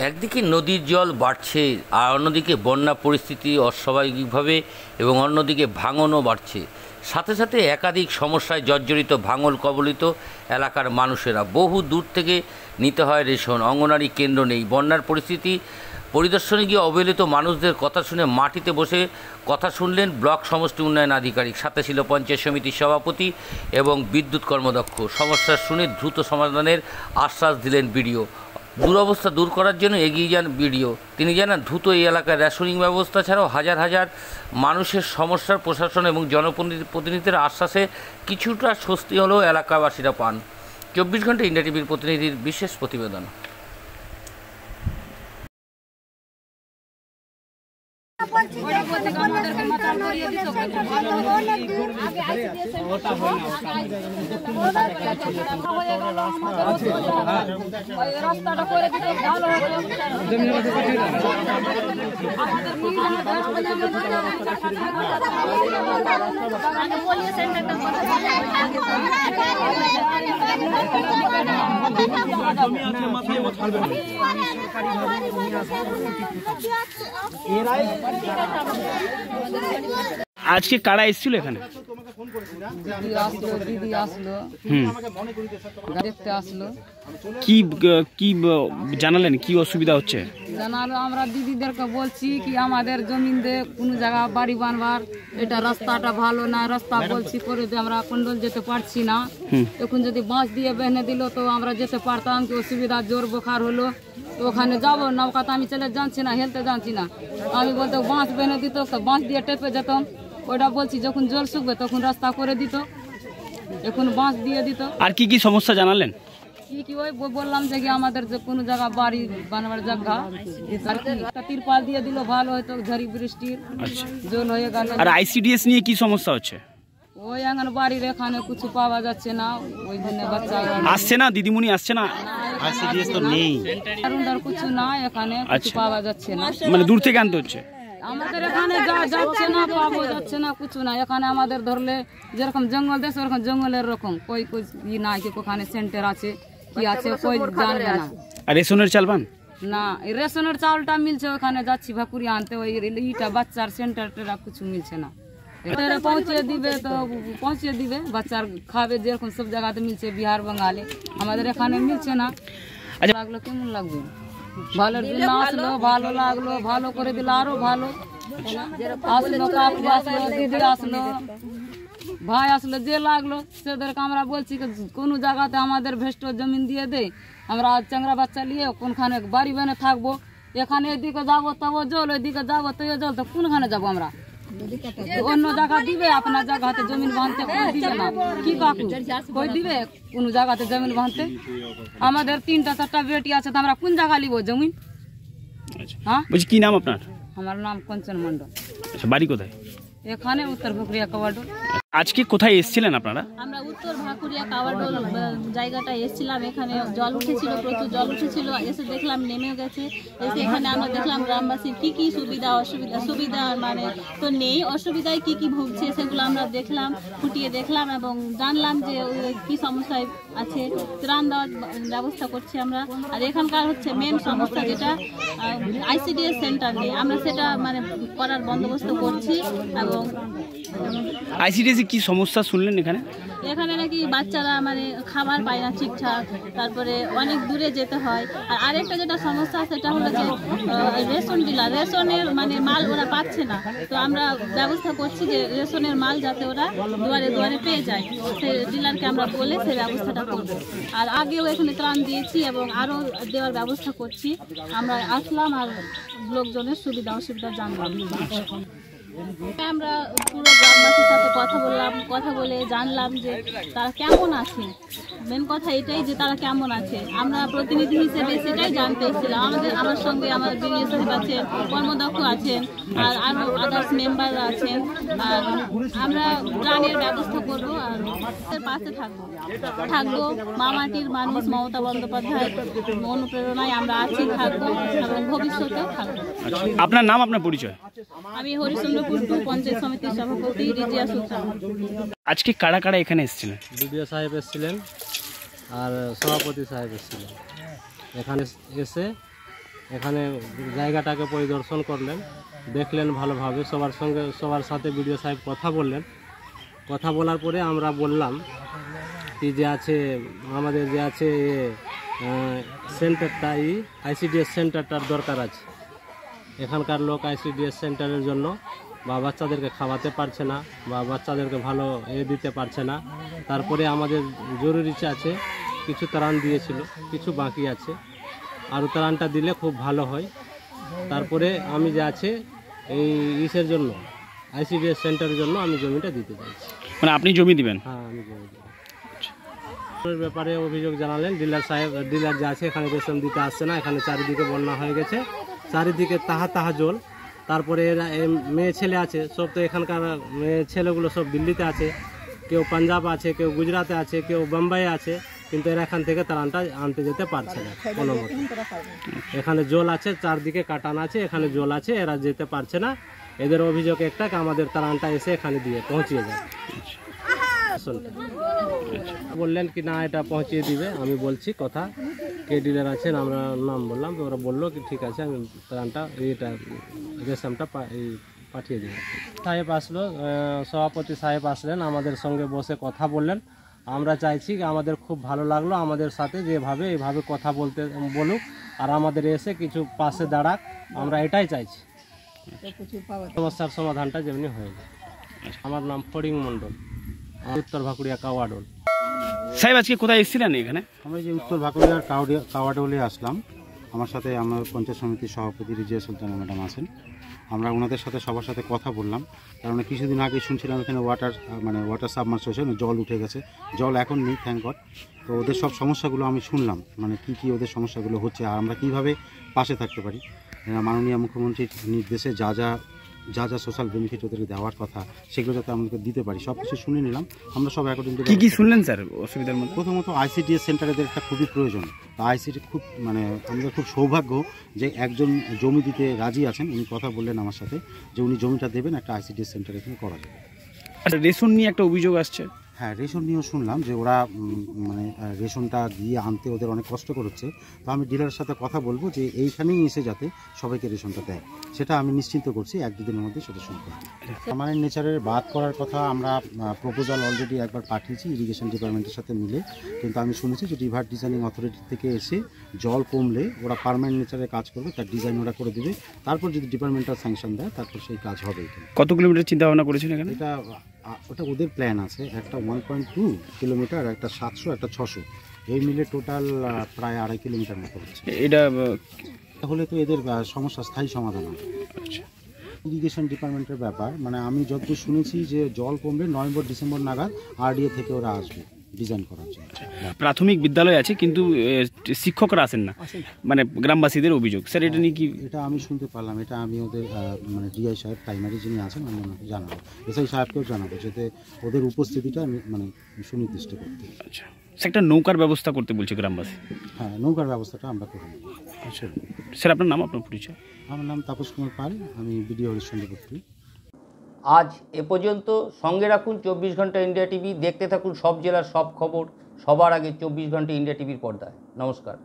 একদিকে নদীর জল বাড়ছে আর অন্যদিকে বন্যা পরিস্থিতি অস্বাভাবিকভাবে এবং অন্যদিকে ভাঙনও বাড়ছে। সাথে সাথে একাধিক সমস্যায় জর্জরিত ভাঙন কবলিত এলাকার মানুষেরা। বহু দূর থেকে নিতে হয় রেশন, অঙ্গনারী কেন্দ্র নেই। বন্যার পরিস্থিতি পরিদর্শনে গিয়ে অবহেলিত মানুষদের কথা শুনে মাটিতে বসে কথা শুনলেন ব্লক সমষ্টি উন্নয়ন আধিকারিক, সাথে ছিল পঞ্চায়েত সমিতির সভাপতি এবং বিদ্যুৎ কর্মদক্ষ। সমস্যা শুনে দ্রুত সমাধানের আশ্বাস দিলেন বিডিও। দুরবস্থা দূর করার জন্য এগিয়ে যান বিডিও। তিনি জানান, দ্রুত এই এলাকায় রেশনিং ব্যবস্থা ছাড়াও হাজার হাজার মানুষের সমস্যার প্রশাসন এবং জনপ্রতিনিধিদের আশ্বাসে কিছুটা স্বস্তি হলেও এলাকাবাসীরা পান। 24 ঘন্টা ইন্ডিয়া টিভির প্রতিনিধির বিশেষ প্রতিবেদন। আজকে কারা এসেছিল এখানে? দিদি আসলো, দেখতে আসলো। কি কি জানালেন, কি অসুবিধা হচ্ছে? জানালো, আমরা দিদিদেরকে বলছি কি আমাদের জমিন দিয়ে কোনো জায়গা বাড়ি বানবার, এটা রাস্তাটা ভালো না, রাস্তা বলছি করে দিয়ে আমরা কোন্ডল যেতে পারছি না। এখন যদি বাঁশ দিয়ে বেঁধে দিল তো আমরা যেতে পারতাম। কি অসুবিধা, জোর বোখার হলো তো ওখানে যাবো, নৌকাতে আমি চলে জানছি না, হেলতে জানছি না। আমি বলতো বাঁশ বেঁধে দিত, বাঁশ দিয়ে টেপে যেতাম। ওইটা বলছি যখন জল শুকবে তখন রাস্তা করে দিত, এখন বাঁশ দিয়ে দিত। আর কি কি সমস্যা জানালেন? কি ওই বললাম যে কি আমাদের যে কোনো জায়গা বাড়ি বানাবার জায়গা আর কি তিরপাল দিয়ে দিল ভালো হয়তো, ঝড়ি বৃষ্টির জল হয়ে গেল। আর আইসিডিএস নিয়ে কি সমস্যা হচ্ছে? ওই আঙ্গন বাড়ির এখানে কিছু পাওয়া যাচ্ছে না, ওই জন্য বাচ্চা আসছে না, দিদিমণি আসছে না, আইসিডিএস তো নেই, কিছু না এখানে, কিছু পাওয়া যাচ্ছে না। মানে দূর থেকে আনতে হচ্ছে আমাদের এখানে যাচ্ছে না, পাবো যাচ্ছে না, কিছু না। এখানে আমাদের ধরলে যেরকম জঙ্গল দেশ ওরকম জঙ্গলের রকম কই ই না, কি ওখানে সেন্টার আছে কি আছে কই জানবে না। আর রেশনের চাল পান না, রেশনের চালটা মিলছে, ওখানে যাচ্ছি ভাকুরি আনতে, ওই ইটা বাচ্চার সেন্টারটা কিছু মিলছে না। পৌঁছে দিবে তো পৌঁছে দিবে, বাচ্চার খাবে যেরকম সব জায়গাতে মিলছে বিহার বাঙালি, আমাদের এখানে মিলছে না। লাগলো কেমন লাগবে, ভালোর জন্য আসলো, ভালো লাগলো, ভালো করে দিল আরো ভালো। আসলো কাকু আসলো, দিদি আসলো, ভাই আসলো, যে লাগলো সেদেরকে আমরা বলছি কোনো জায়গাতে আমাদের ভেস্ট জমিন দিয়ে দেয়, আমরা চাংরা বাচ্চা নিয়ে কোনখানে বাড়ি বেনে থাকবো। এখানে এদিকে যাবো তবু জল, ওইদিকে যাবো তো জল, তো কোনখানে যাবো আমরা? অন্য জায়গা দিবে, আপনার জায়গাতে জমিন বাঁধতে দিবে না কি কাকু, কই দিবে কোন জায়গাতে জমিন বাঁধতে? আমাদের 3টা 4টা বেটি আছে, তো আমরা কোন জায়গা নিব জমিন? হ্যাঁ, বলছি কি নাম আপনার? আমার নাম কঞ্চন মন্ডল। আচ্ছা, বাড়ি কোথায়? এখানে উত্তর ভাকুরিয়া কাওয়াডোল। আজকে কোথায় এসেছিলেন আপনারা? আমরা উত্তর ভাকুরিয়া কাওয়াডোল জায়গাটা এসেছিলাম। এখানে জল উঠেছিল, প্রচুর জল উঠেছিল, এসে দেখলাম নেমে গেছে। এসে এখানে আমরা দেখলাম গ্রামবাসীর কি কি সুবিধা অসুবিধা, সুবিধা মানে তো নেই, অসুবিধায় কি কি ভুগছে সেগুলো আমরা দেখলাম, ফুটিয়ে দেখলাম এবং জানলাম যে কি সমস্যায় আছে। ত্রাণ দেওয়ার ব্যবস্থা করছি আমরা। আর এখানকার হচ্ছে মেন সমস্যা যেটা আইসিডিএস সেন্টার নেই, আমরা সেটা মানে করার বন্দোবস্ত করছি। এবং আইসিডিএস কি সমস্যা শুনলেন এখানে? এখানে নাকি বাচ্চারা মানে খাবার পায় না ঠিকঠাক, তারপরে অনেক দূরে যেতে হয়। আর আরেকটা যেটা সমস্যা সেটা হলো যে রেশন ডিলার, রেশনের মানে মাল ওরা পাচ্ছে না। তো আমরা ব্যবস্থা করছি যে রেশনের মাল যাতে ওরা দুয়ারে দুয়ারে পেয়ে যায়, সে ডিলারকে আমরা বলে সে ব্যবস্থাটা করব। আর আগেও এখানে ত্রাণ দিয়েছি এবং আরও দেওয়ার ব্যবস্থা করছি। আমরা আসলাম আর লোকজনের সুবিধা অসুবিধা জানলাম। আমরা পুরো গ্রামবাসীর সাথে কথা বললাম, কথা বলে জানলাম যে তারা কেমন আছে। মেন কথা এটাই যে তারা কেমন আছে, আমরা প্রতিনিধি হিসেবে সেটাই জানতে এসেছিলাম। আমার সঙ্গে আমার বিডিও সাহেব আছেন, কর্মদক্ষ আছেন, আর আরও আদার্স মেম্বাররা আছেন। আর আমরা ত্রাণের ব্যবস্থা করবো আর পাশে থাকবো। মামাটির মানুষ মমতা বন্দ্যোপাধ্যায় অনুপ্রেরণায় আমরা আছি, থাকবো এবং ভবিষ্যতেও থাকবো। আপনার নাম, আপনার পরিচয়? আমি হরিচন্দ্রপুর পঞ্চায়েত সমিতির সভাপতি রিজিয়া সুলতান। আজকে কারা কারা এখানে এসেছিলেন? বিডিও সাহেব এসেছিলেন আর সভাপতি সাহেব এসেছিলেন। এখানে এসে এখানে জায়গাটাকে পরিদর্শন করলেন, দেখলেন ভালোভাবে, সবার সাথে বিডিও সাহেব কথা বললেন। কথা বলার পরে আমরা বললাম কি যে আছে আমাদের যে আছে সেন্টারটা আইসিডিএস সেন্টারটার দরকার আছে। এখানকার লোক আইসিডিএস সেন্টারের জন্য বা বাচ্চাদেরকে খাওয়াতে পারছে না বা বাচ্চাদেরকে ভালো দিতে পারছে না। তারপরে আমাদের জরুরি আছে, কিছু ত্রাণ দিয়েছিল, কিছু বাকি আছে, আরও ত্রাণটা দিলে খুব ভালো হয়। তারপরে আমি যে আছে এই ইসের জন্য আইসিডিএস সেন্টারের জন্য আমি জমিটা দিতে চাইছি। মানে আপনি জমি দিবেন? হ্যাঁ, আমি জমি দেবো। এর ব্যাপারে অভিযোগ জানালেন ডিলার যে আছে এখানে রেশন দিতে আসছে না। এখানে চারিদিকে বন্যা হয়ে গেছে, চারিদিকে তাহা জল। তারপরে এরা মেয়ে ছেলে আছে সব, তো এখানকার মেয়ে ছেলেগুলো সব দিল্লিতে আছে, কেউ পাঞ্জাব আছে, কেউ গুজরাটে আছে, কেউ বোম্বাই আছে, কিন্তু এরা এখান থেকে ত্রাণটা আনতে যেতে পারছে না কোনো মতে। এখানে জল আছে, চারদিকে কাটান আছে, এখানে জল আছে, এরা যেতে পারছে না। এদের অভিযোগ একটা, আমাদের ত্রাণটা এসে এখানে দিয়ে পৌঁছিয়ে যায়। বললেন কি না এটা পৌঁছিয়ে দিবে। আমি বলছি কথা, কে ডিলার আছেন আমরা নাম বললাম, তো ওরা বললো কি ঠিক আছে আমি ত্রাণটা এটা রেশনটা পাঠিয়ে দেবো। সাহেব আসলো, সভাপতি সাহেব আসলেন, আমাদের সঙ্গে বসে কথা বললেন। আমরা চাইছি আমাদের খুব ভালো লাগলো, আমাদের সাথে যেভাবে এইভাবে কথা বলুক আর আমাদের এসে কিছু পাশে দাঁড়াক, আমরা এটাই চাইছি। সমস্যার সমাধানটা যেমনি হয়ে যায়। আমার নাম ফড়িং মণ্ডল, উত্তর ভাকুড়িয়া কাওয়াডোল। সাহেব আজকে কোথায় এসেছিলেন এখানে? আমি যে উত্তর ভাকুড়িয়ার কাওয়াডোলে আসলাম, আমার সাথে আমার পঞ্চায়েত সমিতির সভাপতি রিজিয়া সুলতানা ম্যাডাম আছেন। আমরা ওনাদের সাথে সবার সাথে কথা বললাম, কারণ কিছুদিন আগে শুনছিলাম এখানে ওয়াটার সাবমার্স হয়েছে, জল উঠে গেছে, জল এখন নেই থ্যাঙ্ক গড। তো ওদের সব সমস্যাগুলো আমি শুনলাম, মানে কী ওদের সমস্যাগুলো হচ্ছে আর আমরা কীভাবে পাশে থাকতে পারি। মাননীয় মুখ্যমন্ত্রীর নির্দেশে যা যা সোশ্যাল বেনিফিট ওদেরকে দেওয়ার কথা সেগুলো যাতে আমাদেরকে দিতে পারি, সব কিছু শুনে নিলাম। আমরা সব অ্যাকর্ডিং টু কী শুনলেন স্যার অসুবিধার মধ্যে? প্রথমত আইসিডিএস সেন্টারেদের একটা খুবই প্রয়োজন। আইসিডি খুব আমাদের খুব সৌভাগ্য যে একজন জমি দিতে রাজি আছেন, উনি কথা বললেন আমার সাথে যে উনি জমিটা দেবেন, একটা আইসিডিএস সেন্টার এখানে করা যাবে। আচ্ছা, রেশন নিয়ে একটা অভিযোগ আসছে। হ্যাঁ, রেশন নিয়েও শুনলাম যে ওরা রেশনটা দিয়ে আনতে ওদের অনেক কষ্ট করছে। তো আমি ডিলারের সাথে কথা বলবো যে এইখানেই এসে যাতে সবাইকে রেশনটা দেয়, সেটা আমি নিশ্চিন্ত করছি, 1-2 দিনের মধ্যে সেটা শুনতে হবে। পার্মানেন্ট নেচারের বাদ করার কথা আমরা প্রপোজাল অলরেডি একবার পাঠিয়েছি ইরিগেশন ডিপার্টমেন্টের সাথে মিলে, কিন্তু আমি শুনেছি যে রিভার ডিজাইনিং অথরিটি থেকে এসে জল কমলে ওরা পার্মানেন্ট নেচারে কাজ করবে, তার ডিজাইন ওরা করে দেবে, তারপর যদি ডিপার্টমেন্টাল স্যাংশন দেয় তারপর সেই কাজ হবে। কত কিলোমিটার চিন্তা ভাবনা করেছেন এখানে? ওটা ওদের প্ল্যান আছে, একটা 1.2 কিলোমিটার, একটা 700, একটা 600, এই মিলে টোটাল প্রায় 2.5 কিলোমিটার মতো হচ্ছে। এটা তাহলে তো এদের সমস্যা স্থায়ী সমাধান হবে। ইরিগেশন ডিপার্টমেন্টের ব্যাপার, আমি যতদূর শুনেছি যে জল কমবে নভেম্বর-ডিসেম্বর নাগাদ আরডিএ থেকে ওরা আসবে ডিজাইন করার জন্য। প্রাথমিক বিদ্যালয় আছে কিন্তু শিক্ষকরা আসেন না, গ্রামবাসীদের অভিযোগ। স্যার এটা নিয়ে কি? এটা আমি শুনতে পারলাম, এটা আমি ওদের ডিআই সাহেব প্রাইমারি যিনি আছেন আমি ওনাকে জানাবো, এসআই সাহেবকেও জানাবো, যাতে ওদের উপস্থিতিটা আমি সুনির্দিষ্ট করতে। আচ্ছা, একটা নৌকার ব্যবস্থা করতে বলছে গ্রামবাসী। হ্যাঁ, নৌকার ব্যবস্থাটা আমরা করে নেব। আচ্ছা স্যার, আপনার নাম, আপনার পরিচয়? আমার নাম তাপস কুমার পাল, আমি বিডিও হরিশ্চন্দ্রপুর। আজ এ পর্যন্ত। সঙ্গে রাখুন 24 ঘন্টা ইন্ডিয়া টিভি, দেখতে থাকুন সব জেলার সব খবর সবার আগে 24 ঘন্টা ইন্ডিয়া টিভির পর্দায়। নমস্কার।